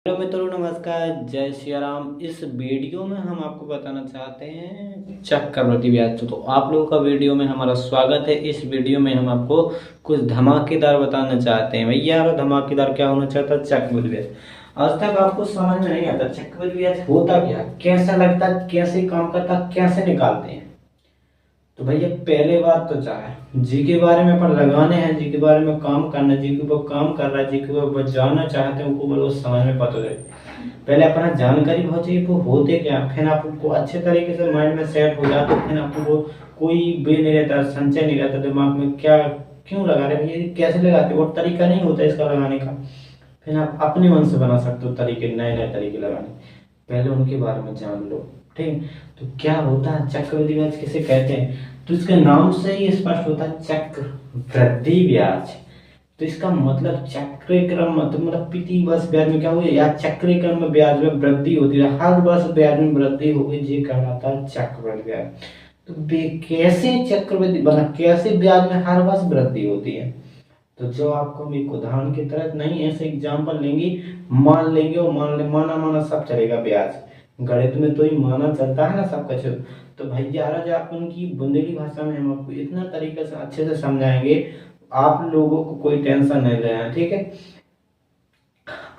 Hello मित्रों, नमस्कार, जय सिया राम। इस वीडियो में हम आपको बताना चाहते हैं चक्रवृद्धि ब्याज। तो आप लोगों का वीडियो में हमारा स्वागत है। इस वीडियो में हम आपको कुछ धमाकेदार बताना चाहते हैं। भैया यार, धमाकेदार क्या होना चाहता है? चक्रवृद्धि ब्याज। आज तक आपको समझ में नहीं आता चक्रवृद्धि ब्याज होता क्या, कैसा लगता, कैसे काम करता, कैसे निकालते हैं। तो भैया पहले बात तो चाहे जी के बारे में अपन लगाने हैं, जी के बारे में काम करना, जी के ऊपर काम कर रहा है, जी के ऊपर जानना चाहते हैं, उनको बोलो समझ में पता है। पहले अपना जानकारी बहुत चाहिए वो होते क्या, फिर आपको अच्छे तरीके से माइंड में सेट हो जाता है। फिर आपको कोई वे नहीं रहता, संचय नहीं रहता दिमाग में, क्या क्यों लगा रहे भैया, कैसे लगाते, और तरीका नहीं होता इसका लगाने का। फिर आप अपने मन से बना सकते हो तरीके, नए नए तरीके लगाने। पहले उनके बारे में जान लो। ठीक, तो क्या होता है चक्रवृद्धि ब्याज, किसे कहते हैं? तो इसके नाम से ही स्पष्ट होता है चक्रवृद्धि ब्याज। तो इसका मतलब चक्रक्रम मतलब प्रति वर्ष ब्याज में क्या हुआ, या चक्रक्रम में ब्याज में वृद्धि होती है, हर वर्ष ब्याज में वृद्धि होगी, ये कहलाता है चक्रवृद्धि ब्याज। तो कैसे चक्रवृद्धि बना, कैसे ब्याज में हर वर्ष वृद्धि होती है? तो जो आपको हम एक उदाहरण की तरह नहीं ऐसे एग्जाम्पल लेंगे, मान लेंगे, और माना माना सब चलेगा ब्याज। गणित में तो ही माना चलता है ना सब कुछ। तो भैया आज आप उनकी बुंदेली भाषा में हम आपको इतना तरीके से अच्छे से समझाएंगे, आप लोगों को कोई टेंशन नहीं लेना। ठीक है,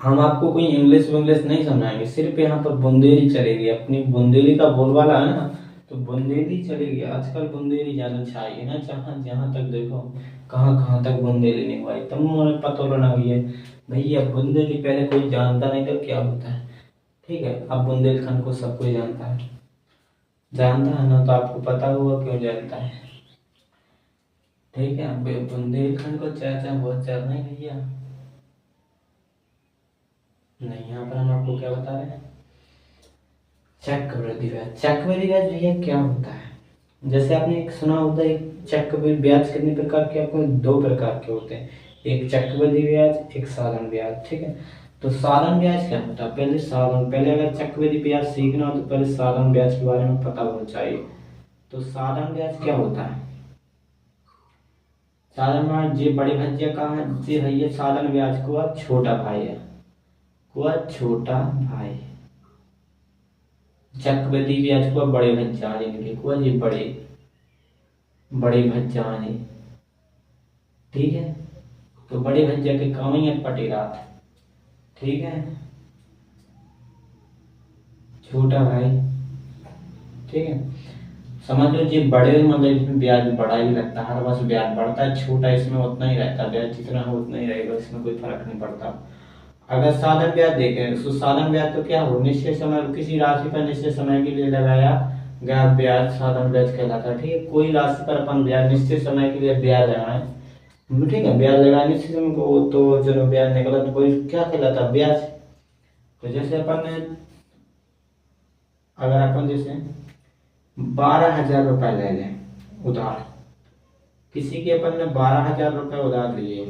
हम आपको कोई इंग्लिश विंग्लिश नहीं समझाएंगे, सिर्फ यहाँ पर बुंदेली चलेगी। अपनी बुंदेली का बोलबाला है ना, तो बुंदेली चलेगी। आजकल बुंदेली ज्यादा छाई है ना, जहाँ जहाँ तक देखो, कहाँ कहाँ तक बुंदेली नहीं हुआ। तब मुझे पता होना हुई है भैया, बुंदेली पहले कोई जानता नहीं था क्या होता है। ठीक है, अब बुंदेलखंड को सब कोई जानता है, जानता है ना, तो आपको पता हुआ क्यों जानता है। ठीक है, अब बुंदेलखंड को चर्चा बहुत चल रही है भैया। नहीं, यहाँ पर हम आपको क्या बता रहे हैं, चक्रवृद्धि ब्याज। चक्रवृद्धि ब्याज भैया क्या होता है? जैसे आपने एक सुना होता है, एक चक्रवृद्धि ब्याज कितने प्रकार के, आपको दो प्रकार के होते हैं, एक चक्रवृद्धि ब्याज, एक साधारण ब्याज। ठीक है, तो साधारण ब्याज क्या होता है? पहले अगर चक्रवृद्धि ब्याज सीखना हो तो पहले साधारण ब्याज के बारे में पता होना चाहिए। तो साधारण ब्याज क्या होता है? साधारण ब्याज जी बड़े भैया कहाँ है जी भैया, साधारण ब्याज को छोटा भाई है, को छोटा भाई। चक्रवृद्धि ब्याज को बड़े भज्जाने के को ये बड़े बड़े भज्जाने। ठीक है, तो बड़े भज्जा के काम ही है पटेरात। ठीक है, छोटा भाई। ठीक है, समझ लो जी बड़े मतलब इसमें ब्याज बढ़ा ही लगता है, हर वर्ष ब्याज बढ़ता है। छोटा इसमें उतना ही रहता है, ब्याज जितना हो उतना ही रहेगा, इसमें कोई फर्क नहीं पड़ता। अगर साधारण ब्याज देखें तो साधारण ब्याज तो क्या हो, निश्चित समय किसी राशि पर निश्चित समय के लिए लगाया गया ब्याज साधारण ब्याज कहलाता है। ठीक है, कोई राशि पर अपन ब्याज निश्चित समय के लिए ब्याज लगाए, ठीक है, ब्याज लगाए निश्चित समय को, तो जो ब्याज निकला तो कोई क्या कहलाता है, ब्याज। तो जैसे अपन ने, अगर अपन जैसे 12,000 रुपए ले लें उधार, किसी के अपन ने 12,000 रुपए उधार लिए,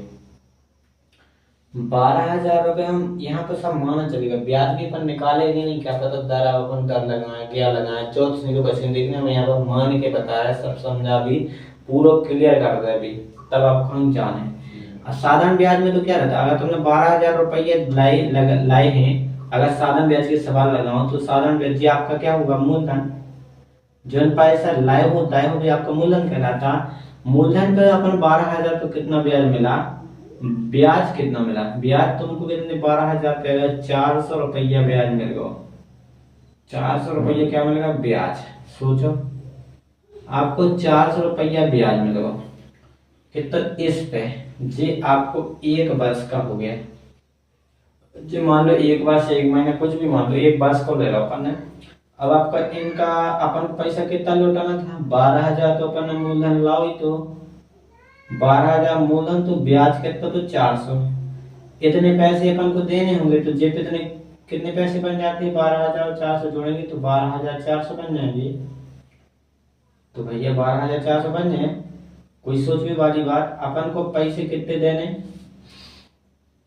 12,000 रुपए हम यहाँ पर सब माना चलेगा, ब्याज भी अपन निकालेंगे नहीं, क्या पता दर अपन दर लगाए क्या लगाए, चौथ को क्वेश्चन देखने में यहाँ पर मान के बताया, सब समझा भी, पूरा क्लियर कर दे भी, तब आप हम जाने। और साधारण ब्याज में तो क्या रहता है, अगर तुमने 12,000 रुपये लाए हैं, अगर साधारण ब्याज के सवाल लगाओ तो साधारण ब्याज आपका क्या होगा, मूलधन। जो पैसा लाए होता है वो भी आपका मूलधन कहलाता। मूलधन पे अपन 12,000 तो कितना ब्याज मिला, ब्याज कितना मिला, ब्याज तुमको कितने 12,000 पे 400 रुपया ब्याज मिल गया। 400 रुपया क्या मिलेगा, ब्याज। सोचो, आपको 400 रुपया ब्याज मिल गया कितना, इस पे जी आपको एक वर्ष का हो गया जी, मान लो एक वर्ष, एक महीना, कुछ भी मान लो, एक वर्ष को ले लो अपन ने। अब आपका इनका अपन को पैसा कितना लौटाना था, 12,000, तो अपन ने मूलधन लाओ ही, तो 12,000 मूलधन, तो ब्याज कितना, तो 400। इतने पैसे अपन को देने होंगे, तो जेब इतने कितने पैसे बन जाते हैं, 12,000 और 400 जोड़ेंगे तो 12,400 बन जाएंगे। तो भैया 12,400 बन जाए, कोई सोचने वाली बात, अपन को पैसे कितने देने,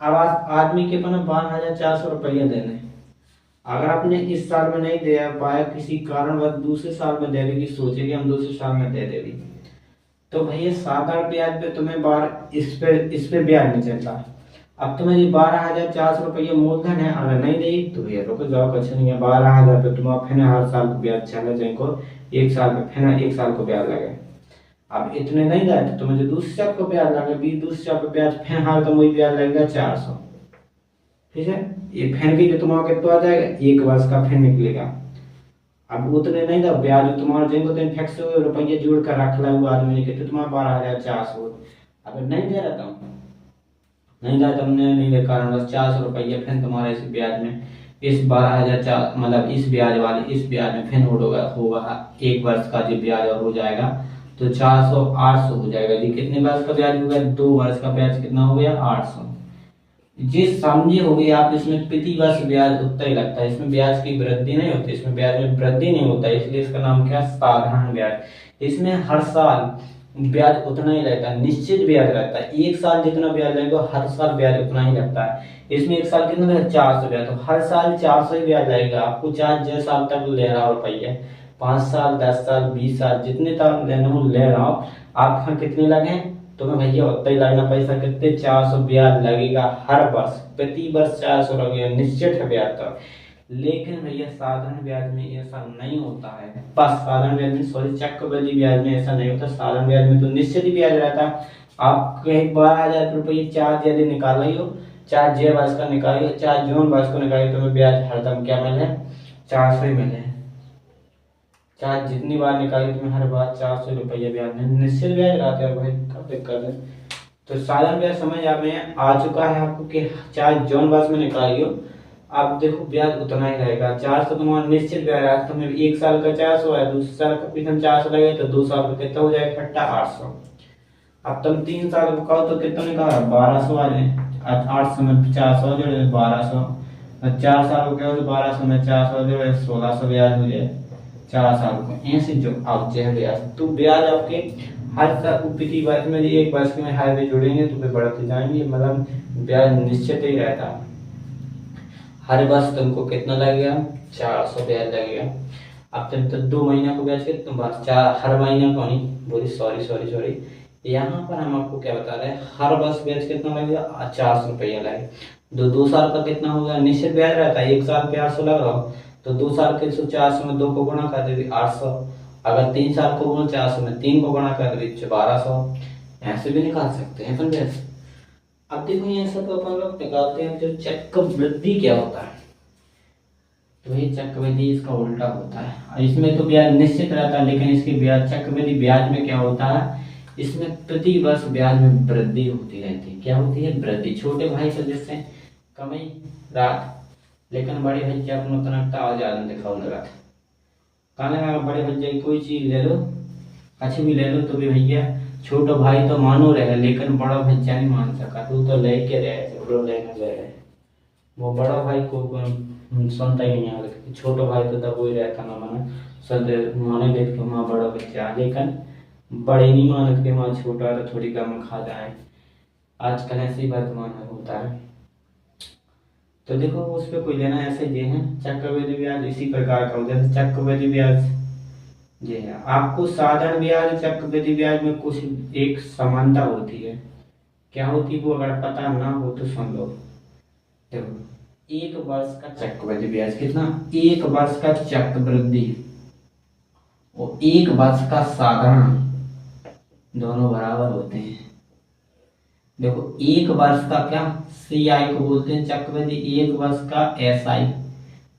अब आदमी के अपन 12,400 रुपया देने। अगर आपने इस साल में नहीं दे पाया, किसी कारणवश दूसरे साल में देने की सोचेगी, हम दूसरे साल में दे देगी, तो भैया साधारण ब्याज पे तुम्हें बार इस पे ब्याज नहीं चलता। अब तुम्हें ये 12,400 रुपये मूलधन है, अगर नहीं दी तो भैया रुक जाओ, कुछ नहीं है। 12,000 रुपये तुम फिर हर साल को ब्याज चले जाएंगे, एक साल में फिर एक साल को ब्याज लगे। अब इतने नहीं जाए तो तुम्हें जो दूसरे चेक को ब्याज लगे, दूसरे चेक को ब्याज फिर हर तो वही ब्याज लगेगा 400। ठीक है, ये फिर की जो तुम्हारा कितना आ जाएगा, एक वर्ष का फिर निकलेगा। अब उतने नहीं था ब्याज तुम्हारा जिनको तो फिक्स रुपये जोड़ कर रख ला हुआ आदमी ने, कितने तुम्हारा 12,400। अगर नहीं दे रहा था, नहीं था तुमने, नहीं दे कारण बस 400 रुपये फिर तुम्हारे इस ब्याज में, इस 12,000 मतलब इस ब्याज वाले इस ब्याज में फिर होगा एक वर्ष का जो ब्याज और हो जाएगा तो 400 800 हो जाएगा जी। कितने वर्ष का ब्याज हो गया, 2 वर्ष का ब्याज कितना हो गया, 800। जिस समझे होगी आप, इसमें प्रति वर्ष ब्याज उतना ही लगता है, इसमें ब्याज की वृद्धि नहीं होती, इसमें ब्याज में वृद्धि नहीं होता है, इसलिए इसका नाम क्या है, साधारण ब्याज। इसमें हर साल ब्याज उतना ही रहता है, निश्चित ब्याज रहता है। एक साल जितना ब्याज लगेगा हर साल ब्याज उतना ही लगता है। इसमें एक साल कितना लगेगा, 400 ब्याज, तो हर साल 400 ही ब्याज लगेगा आपको, चाहे जिस साल तक ले रहा हो रुपये, 5 साल 10 साल 20 साल जितने तक लेना हो ले रहा हो आप, कितने लगे तुम्हें भैया उतना ही लगना पैसा, कितने 400 ब्याज लगेगा हर वर्ष, प्रति वर्ष 400 लगेगा, निश्चित है ब्याज तक। लेकिन भैया साधारण ब्याज में ऐसा नहीं होता है, बस साधारण ब्याज में, सॉरी चक्रवृद्धि ब्याज में ऐसा नहीं होता। साधारण ब्याज में तो निश्चित ही ब्याज रहता है। आप कहीं 12,000 रुपये चार्ज यदि निकाल रही हो, चाहे जे वर्ष का निकालिए चाहे जून वर्ष को निकालिए, तुम्हें ब्याज हरदम क्या मिले, 400 ही मिले। चाहे जितनी बार निकाली तुम्हें हर बार 400 रुपये ब्याज में, निश्चित ब्याज रहता है भाई, कब दिक्कत है। तो साधारण ब्याज समझ आ चुका है आपको कि चाहे जून वर्ष में निकालियो आप देखो ब्याज उतना ही रहेगा, 400 तुम्हारा निश्चित ब्याज है। तुम्हें एक साल का 400 है, दूसरे साल का भी 400 लगे तो 2 साल का कितना हो जाएगा इकट्ठा 800। अब तुम 3 साल का कहो तो कितना निकाला, 1200 आ जाए, 800 में 400 जोड़े 1200, 4 साल को क्या हो, 1200 में 400 जोड़े 1600 ब्याज हो जाए 4 साल को। ऐसे जो आप जो है ब्याज, तो ब्याज आपके हर साल प्रति वर्ष में, एक वर्ष में हर में जुड़ेंगे तो बढ़ते जाएंगे, मतलब ब्याज निश्चित ही रहता है। हर वर्ष तुमको कितना लगेगा, 400 ब्याज लगेगा। अब तुम तो 2 महीना को ब्याज कितना, बस 4 हर महीना को नहीं बोली, सॉरी यहाँ पर हम आपको क्या बता रहे हैं, हर वर्ष ब्याज कितना लगेगा, 400 रुपया लगेगा। 2 साल का कितना होगा, निश्चित ब्याज रहता है, एक साल पे 800 लग रहा हो तो 2 साल के 400 में 2 को गुणा कर देती 800, अगर 3 साल को गुणा 400 में 3 को गुणा कर देती 1200, ऐसे भी निकाल सकते हैं अपन ब्याज। अब देखो यहाँ से तो अपन लोग निकालते हैं जो चक्रवृद्धि क्या होता है, तो ये चक्रवृद्धि इसका उल्टा होता है। और इसमें तो ब्याज निश्चित रहता है, लेकिन इसके ब्याज चक्रवृद्धि ब्याज में क्या होता है, इसमें प्रति वर्ष ब्याज में वृद्धि होती रहती है। क्या होती है, वृद्धि। छोटे भाई से जिससे कमाई रात, लेकिन बड़े भैया अपना तनकता और ज्यादा दिखाओ लगा था, कहने लगा बड़े भैया कोई चीज ले लो, अच्छी भी ले लो तो भी भैया छोटा भाई तो मानो रहे, लेकिन बड़ा भैया नहीं मान सका, तू तो लेके रहे लेने ले रहे। वो बड़ा भाई को सुनता ही नहीं है, छोटा भाई तो तब वही रहता ना माना, सद माने देख के वहाँ बड़ा बच्चा, लेकिन बड़े नहीं मानत के वहाँ छोटा तो थोड़ी कम खा जाए। आजकल ऐसे ही वर्तमान में होता है। तो देखो उस पर कोई लेना ऐसे ये है, चक्रवृद्धि ब्याज इसी प्रकार का होता है। चक्रवृद्धि ब्याज ये है, आपको साधारण ब्याज चक्रवृद्धि ब्याज में कुछ एक समानता होती है। क्या होती है वो अगर पता ना हो तो सुन लो। देखो 1 वर्ष का चक्रवृद्धि ब्याज कितना, 1 वर्ष का चक्रवृद्धि और 1 वर्ष का साधारण दोनों बराबर होते हैं। देखो 1 वर्ष का क्या CI को बोलते हैं चक्रवृद्धि, 1 वर्ष का SI,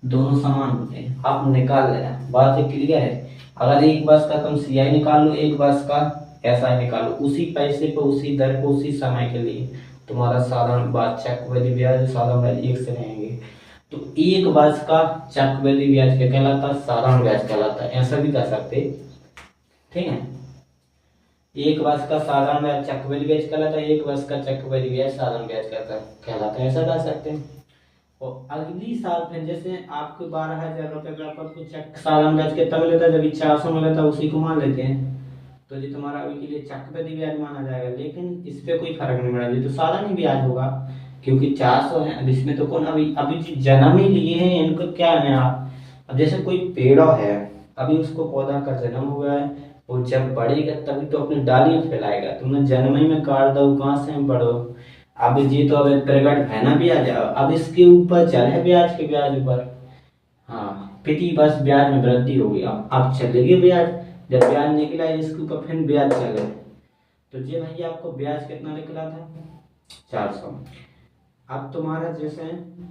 दोनों समान होते हैं। आप निकाल लेना, बात क्लियर है। अगर 1 वर्ष का तुम CI निकाल लो, 1 वर्ष का SI निकालो, उसी पैसे पे उसी दर पे उसी समय के लिए तुम्हारा साधारण ब्याज चक्रवृद्धि ब्याज साधारण ब्याज एक से रहेंगे। तो 1 वर्ष का चक्रवृद्धि ब्याज क्या कहलाता है, साधारण ब्याज कहलाता है, ऐसा भी कह सकते। ठीक है, 1 वर्ष का साधारण ब्याज चक्रवृद्धि ब्याज कहलाता है, 1 वर्ष का चक्रवृद्धि ब्याज साधारण ब्याज कहलाता है, ऐसा कह सकते हैं। और अगली साल फिर जैसे आपको 12,000 रुपये का आपको साधारण ब्याज कितना मिलता है, जब 400 मिलता है उसी को मान लेते हैं, तो ये तुम्हारा अभी के लिए चक्रवृद्धि ब्याज माना जाएगा। लेकिन इस पे कोई फर्क नहीं पड़ा, ये तो साधारण ही ब्याज होगा क्योंकि 400 है। अब इसमें तो कौन अभी जन्म ही लिए हैं, इनको क्या है आप, अब जैसे कोई पेड़ है, अभी उसको पौधा का जन्म हुआ है, वो जब बढ़ेगा तभी तो अपनी डालियां फैलाएगा। तुमने जन्म ही में काट दो, कहाँ से बढ़ो। अब जी तो अब प्रकट है ना ब्याज, अब इसके ऊपर चले ब्याज के ब्याज ऊपर। हाँ पिटी बस ब्याज में वृद्धि हो गई, अब चलेगी ब्याज, जब ब्याज निकला है इसके ऊपर फिर ब्याज चले। तो जी भैया आपको ब्याज कितना निकला था 400। अब तुम्हारा जैसे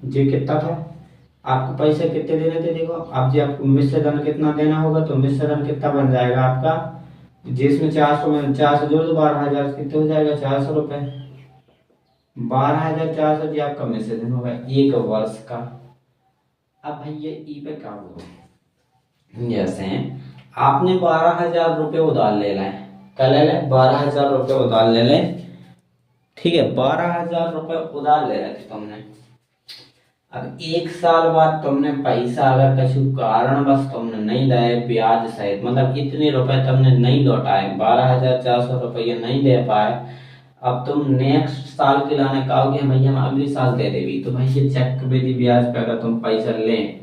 जी कितना था, आपको पैसे कितने देने थे देखो, अब जी आपको मिश्र धन कितना देना होगा, तो मिश्र धन कितना बन जाएगा आपका, जिसमें 400 में 400 जोड़ दो 12,000 कितने हो जाएगा 400 रुपए, 12,400 जी आपका मिश्र धन होगा 1 वर्ष का। अब भैया ई पे क्या होगा, जैसे आपने 12,000 रुपये उधार ले लाए, क्या ले लें 12,000 रुपये उधार ले लें, ठीक है 12,000 रुपये उधार ले रहे थे तुमने। अब 1 साल बाद तुमने पैसा अगर किसी कारण बस तुमने नहीं दिए ब्याज सहित, मतलब इतने रुपए तुमने नहीं लौटाए, 12,400 रुपये नहीं दे पाए, अब तुम नेक्स्ट साल के लाने कहोगे भैया हम अगले साल दे देगी, तो भाई ये चक्रवृद्धि ब्याज पे अगर तुम पैसा लें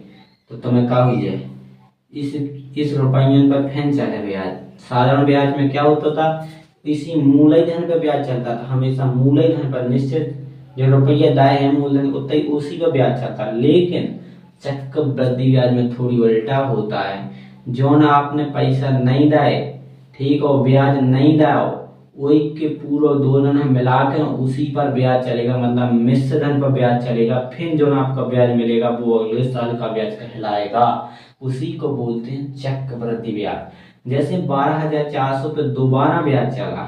तो तुम्हें क्या हुई है, इस रुपये पर फिर चले ब्याज। साधारण ब्याज में क्या होता था, इसी मूलधन पे ब्याज चलता था, हमेशा मूलधन पर निश्चित जो रुपया दाए है मूलधन उतना ही उसी का ब्याज चलता है। लेकिन चक्रवृद्धि ब्याज में थोड़ी उल्टा होता है, जो ना आपने पैसा नहीं दाए ठीक और ब्याज नहीं दाओ, वही के पूरा दोनों ने मिला के उसी पर ब्याज चलेगा, मतलब मिश्र धन पर ब्याज चलेगा, फिर जो ना आपका ब्याज मिलेगा वो अगले साल का ब्याज कहलाएगा, उसी को बोलते हैं चक्रवृद्धि ब्याज। जैसे 12,400 पे दोबारा ब्याज चला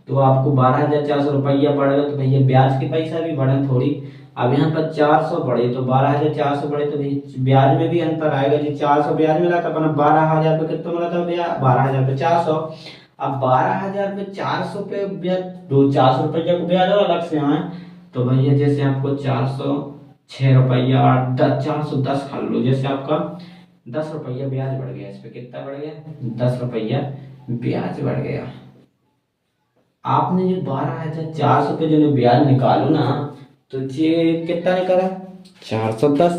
तो आपको 12,400 रुपया बढ़ेगा, तो भैया ब्याज के पैसा भी बढ़े थोड़ी, अब यहाँ पर 400 बढ़े तो 12,400 बढ़े तो ब्याज में भी अंतर आएगा जी। 400 ब्याज मिला था अपना, 12,000 पे कितना मिला था ब्याज, 12,000 पे 400, अब 12,000 पे 400 पे ब्याज, दो 400 रुपया को ब्याज और अलग से आए, तो भैया जैसे आपको 406 रुपया 410 खा लो, जैसे आपका 10 रुपया ब्याज बढ़ गया, इस पे कितना बढ़ गया 10 रुपया ब्याज बढ़ गया। आपने जो 12,400 पे जो ब्याज निकालो ना, तो ये कितना निकाला 410,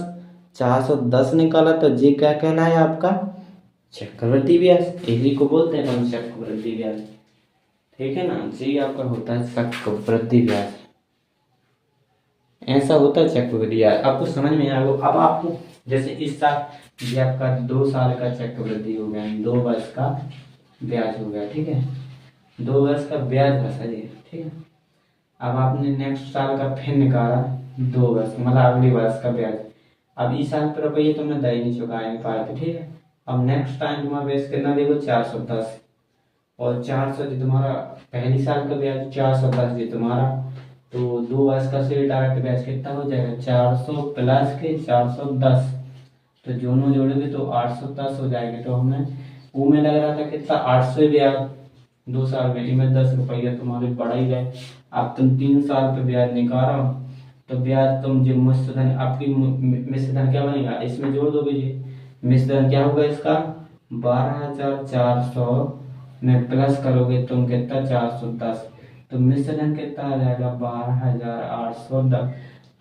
410 निकाला, तो ये क्या कहलाया आपका चक्रवृद्धि ब्याज, इसी को बोलते हैं हम चक्रवृद्धि ब्याज, ठीक है ना जी। आपका होता है चक्रवृद्धि ब्याज, ऐसा होता है चक्रवृद्धि ब्याज, आपको समझ में आएगा। अब आपको जैसे इस साल ये आपका 2 साल का चक्रवृद्धि हो गया, 2 वर्ष का ब्याज हो गया, ठीक है 2 वर्ष का ब्याज फंसा जी, ठीक है। अब आपने नेक्स्ट साल का फिर निकाला 2 वर्ष, मतलब अगले वर्ष का ब्याज, अब इस साल पर रुपये तुमने दे नहीं चुका नहीं पाए थे, ठीक है। अब नेक्स्ट टाइम तुम्हारा ब्याज कितना देखो 410, और 400 जी तुम्हारा पहली साल का ब्याज 410 जी तुम्हारा, तो 2 वर्ष का से डायरेक्ट ब्याज कितना हो जाएगा 400 प्लस के 410, तो दोनों जोड़ोगे तो 810 हो जाएगा। तो हमें वो में लग रहा था कितना 800 ब्याज 2 साल में, इनमें 10 रुपया तुम्हारे बढ़ा ही गए। अब तुम 3 साल पे ब्याज निकालो तो ब्याज तुम जो मिश्र धन आपकी मिश्र धन क्या बनेगा, इसमें जोड़ दोगे जी, मिश्र धन क्या होगा इसका 12,400 में प्लस करोगे तुम कितना 410, तो मिश्र धन कितना आ जाएगा 12,810।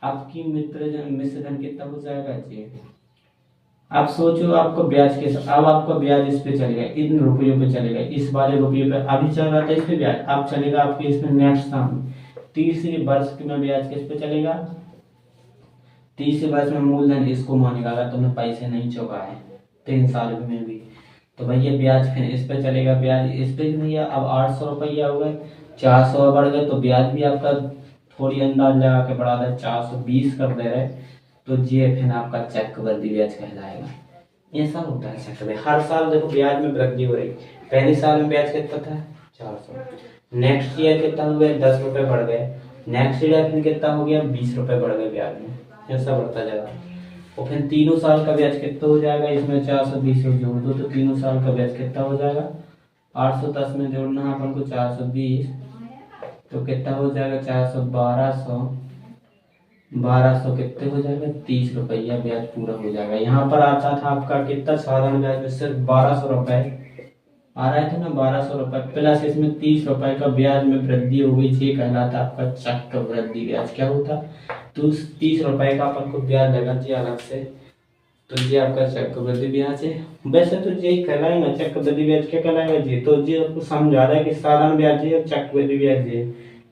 आपकी मिश्र धन कितना हो जाएगा जी। आप सोचो आपको ब्याज के, अब आपका ब्याज इस पे चलेगा, इन रुपयों पे चलेगा, इस वाले रुपये पे अभी चल रहा था इस पे ब्याज, अब चलेगा आपके इसमें नेक्स्ट साल तीसरे वर्ष में ब्याज किस पे चलेगा, तीसरे वर्ष में मूलधन इसको मानेगा अगर तुमने पैसे नहीं चुकाए 3 साल में भी, तो भैया ब्याज फिर इस पे चलेगा, ब्याज इस पे भैया अब 800 रुपया हो गए, 400 बढ़ गए, तो ब्याज भी आपका थोड़ी अंदाज लगा के बढ़ा दे 420 कर दे रहे, तो ये फिर आपका चक्रवृद्धि ब्याज कहलाएगा। ऐसा होता है चक्रवृद्धि, हर साल देखो ब्याज में वृद्धि हो रही, पहले साल में ब्याज कितना था 400, नेक्स्ट ईयर कितना हो गया 10 रुपये बढ़ गए, नेक्स्ट ईयर फिर कितना हो गया 20 रुपये बढ़ गए ब्याज में, ऐसा बढ़ता जाएगा। और फिर तीनों साल का ब्याज कितना हो जाएगा, इसमें 420 जोड़ दो तो तीनों साल का ब्याज कितना हो जाएगा 810 में जोड़ना है अपन को 420, तो कितना हो जाएगा 1200 कितने हो जाएगा 30 रुपया ब्याज पूरा हो जाएगा। यहाँ पर आता था आपका कितना साधारण ब्याज में सिर्फ 1200 रुपए आ रहे थे ना, 1200 रुपए प्लस इसमें 30 रुपए का ब्याज में वृद्धि हो गई, ये कहलाता आपका चक्रवृद्धि ब्याज। क्या होता, तो 30 रुपए का अपन को ब्याज लगा चाहिए अलग से, तो ये आपका चक्रवृद्धि ब्याज है। वैसे तो यही कहलाएगा चक्रवृद्धि ब्याज, क्या कहलाएगा जी, तो जी आपको समझा रहा है कि साधारण ब्याज है चक्रवृद्धि ब्याज है,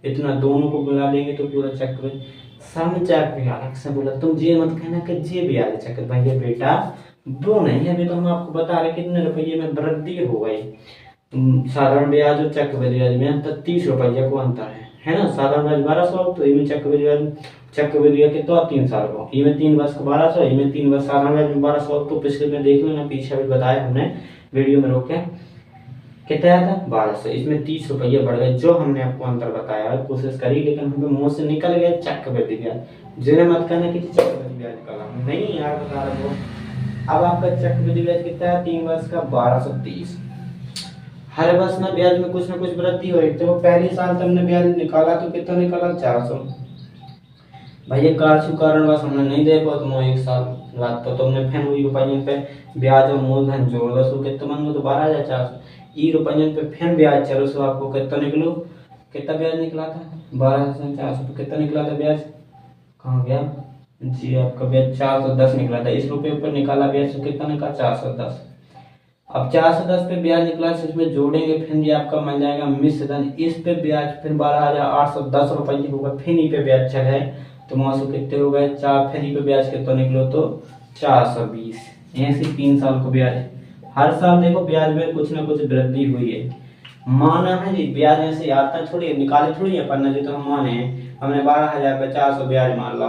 इतना दोनों को मिला देंगे तो पूरा चक्रवृद्धि समचक्र अलग से बोला। तुम ये मत कहना कि ये ब्याज चक्र भैया बेटा वो नहीं है, अभी तो हम आपको बता रहे कितने रुपये में वृद्धि हो गई। साधारण ब्याज और चक्रवृद्धि ब्याज में अंतर 30 रुपये को अंतर है ना। साधारण ब्याज 1200 तो इनमें चक्रवृद्धि ब्याज कितना 3 साल को, इनमें 3 वर्ष को 1200, इनमें 3 वर्ष साधारण ब्याज में 1200। तो पिछले में देख लो ना, पीछे भी बताया हमने वीडियो में रोक के कितना आया था 1200, इसमें 30 रुपये बढ़ गए जो हमने आपको अंतर बताया है। कोशिश करी लेकिन हमें मुंह से निकल गया चक्रवृद्धि ब्याज। जिन्हें मत कहना कि चक्रवृद्धि ब्याज निकाला नहीं यार, बता रहा हूँ। अब आपका चक्रवृद्धि ब्याज कितना है 3 वर्ष का 1230। हर वर्ष ना ब्याज में कुछ ना कुछ वृद्धि हो रही। तो पहले साल तुमने ब्याज निकाला तो कितना निकाला 400। भैया कारण बस हमने नहीं दे पाया तुम एक साल बाद तो तुमने फिर वही रुपये पे ब्याज और मूलधन जोड़ दो सो कितना मन तो 12,400 ई रुपये पे फिर ब्याज चलो सो आपको कितना निकलो, कितना ब्याज निकला था 12,400। तो कितना निकला था ब्याज, कहाँ गया जी, आपका ब्याज 410 निकला था। इस रुपये पर निकाला ब्याज तो कितना निकला 410। अब 410 पे ब्याज निकला, इसमें जोड़ेंगे फिर ये आपका मिल जाएगा मिश्र धन। इस पे ब्याज फिर 12,810 रुपये होगा। फिर ई पे ब्याज चढ़े तो मौसू कितने हो गए 4, फिर ई पे ब्याज कितना निकलो तो 420। ऐसे 3 साल को ब्याज, हर साल देखो ब्याज में कुछ ना कुछ वृद्धि हुई है। माना है जी ब्याज ऐसे आता थोड़ी निकाले थोड़ी है पन्ना जी, तो हम माने हमने 12,000 पे 400 ब्याज मान लो,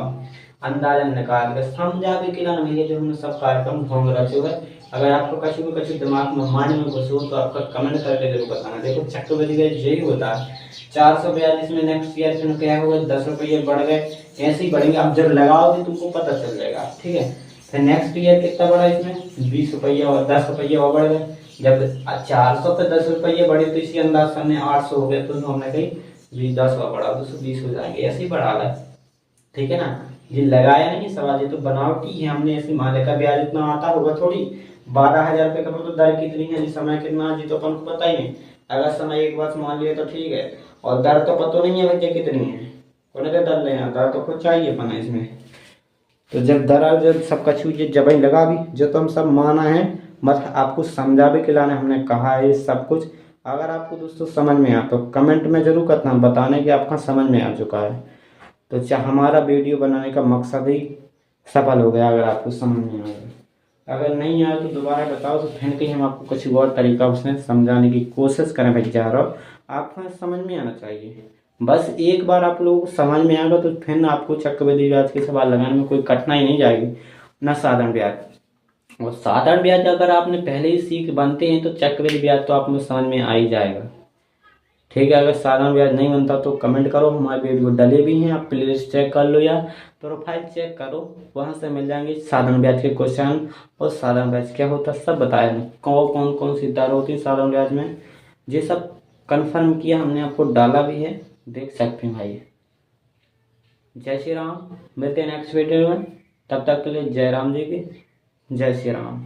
अंदाजा निकाल के समझा भी कि ना भैया जो हमने सब कार्यक्रम ढोंग रचे हुए। अगर आपको कछु दिमाग में माइंड में घुसे हो तो आपका कमेंट करके जरूर बताना। देखो चक्रवृद्धि ब्याज यही होता है 400 ब्याज, इसमें नेक्स्ट ईयर फिर क्या होगा 10 रुपये बढ़ गए, ऐसे ही बढ़ेंगे। अब जब लगाओगे तुमको पता चल जाएगा, ठीक है। फिर नेक्स्ट ईयर कितना बढ़ा इसमें 20 रुपये और 10 रुपये और बढ़ गए। जब 400 पे 10 रुपये बढ़े तो इसी अंदाज से हमने 800 हो गया, तो हमने कही 10 और बढ़ा 220 हो जाएंगे, ऐसे ही बढ़ा रहा है, ठीक है ना। ये लगाया नहीं सवाल, ये तो बनावटी है हमने ऐसे मान का ब्याज इतना आता होगा थोड़ी। 12,000 रुपये का मतलब दर कितनी है जी, समय कितना जी तो अपन को पता ही नहीं। अगर समय एक बार मान लिया तो ठीक है, और दर तो पता नहीं है भैया कितनी है, उन्हें दर लेना दर तो खुद चाहिए अपना इसमें। तो जब दर जब सबका छूट जब ही लगा भी जो तो हम सब माना है, मत आपको समझा भी खिलाना हमने कहा है सब कुछ। अगर आपको दोस्तों समझ में आया तो कमेंट में जरूर करना बताने कि आपका समझ में आ चुका है। तो हमारा वीडियो बनाने का मकसद ही सफल हो गया अगर आपको समझ में आया। अगर नहीं आया तो दोबारा बताओ, तो फिर कहीं हम आपको कुछ और तरीका उसमें समझाने की कोशिश करें भाई जा रहा हो। आपको समझ में आना चाहिए, बस एक बार आप लोगों को समझ में आएगा तो फिर आपको चक्रवृद्धि ब्याज के सवाल लगाने में कोई कठिनाई नहीं जाएगी, ना साधारण ब्याज। और साधारण ब्याज अगर आपने पहले ही सीख बनते हैं तो चक्रवृद्धि ब्याज तो आपको समझ में आ ही जाएगा, ठीक है। अगर साधारण ब्याज नहीं बनता तो कमेंट करो, हमारे वीडियो डले भी हैं, आप प्लेलिस्ट चेक कर लो या प्रोफाइल चेक करो, वहां से मिल जाएंगे साधारण ब्याज के क्वेश्चन। और साधारण ब्याज क्या होता है सब बताया हमने, कौन कौन सी दर होती है साधारण ब्याज में, ये सब कंफर्म किया हमने, आपको डाला भी है, देख सकते हैं भाई। जय श्री राम, मिलते हैं नेक्स्ट वीडियो में, तब तक के लिए जय राम जी की जय श्री राम।